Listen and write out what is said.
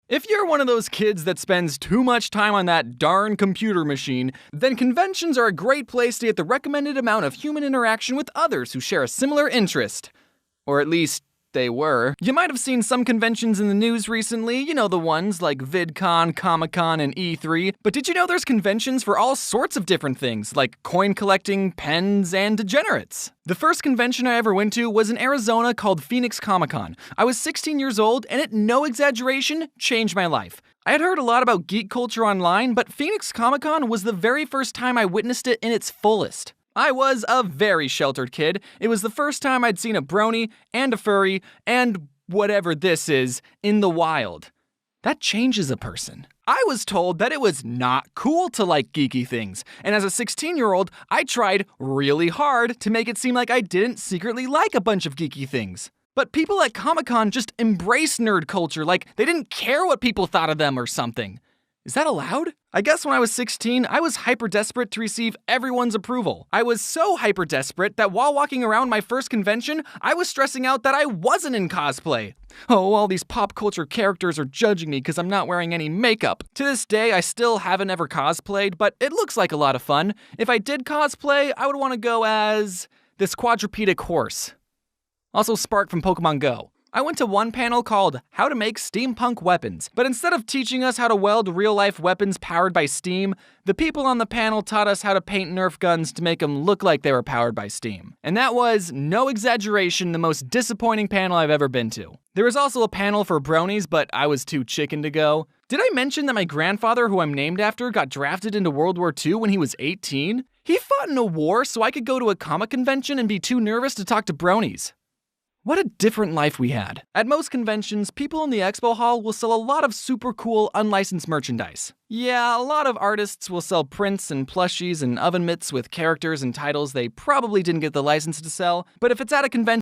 If you're one of those kids that spends too much time on that darn computer machine, then conventions are a great place to get the recommended amount of human interaction with others who share a similar interest. Or at least, they were. You might have seen some conventions in the news recently, you know the ones like VidCon, Comic-Con, and E3, but did you know there's conventions for all sorts of different things, like coin collecting, pens, and degenerates? The first convention I ever went to was in Arizona called Phoenix Comic-Con. I was 16 years old, and it, no exaggeration, changed my life. I had heard a lot about geek culture online, but Phoenix Comic-Con was the very first time I witnessed it in its fullest. I was a very sheltered kid. It was the first time I'd seen a brony and a furry and whatever this is in the wild. That changes a person. I was told that it was not cool to like geeky things, and as a 16-year-old, I tried really hard to make it seem like I didn't secretly like a bunch of geeky things. But people at Comic-Con just embrace nerd culture like they didn't care what people thought of them or something. Is that allowed? I guess when I was 16, I was hyper desperate to receive everyone's approval. I was so hyper desperate that while walking around my first convention, I was stressing out that I wasn't in cosplay. Oh, all these pop culture characters are judging me because I'm not wearing any makeup. To this day, I still haven't ever cosplayed, but it looks like a lot of fun. If I did cosplay, I would want to go as this quadrupedic horse. Also Spark from Pokemon Go. I went to one panel called How to Make Steampunk Weapons, but instead of teaching us how to weld real-life weapons powered by steam, the people on the panel taught us how to paint Nerf guns to make them look like they were powered by steam. And that was, no exaggeration, the most disappointing panel I've ever been to. There was also a panel for bronies, but I was too chicken to go. Did I mention that my grandfather, who I'm named after, got drafted into World War II when he was 18? He fought in a war so I could go to a comic convention and be too nervous to talk to bronies. What a different life we had. At most conventions, people in the expo hall will sell a lot of super cool unlicensed merchandise. Yeah, a lot of artists will sell prints and plushies and oven mitts with characters and titles they probably didn't get the license to sell, but if it's at a convention,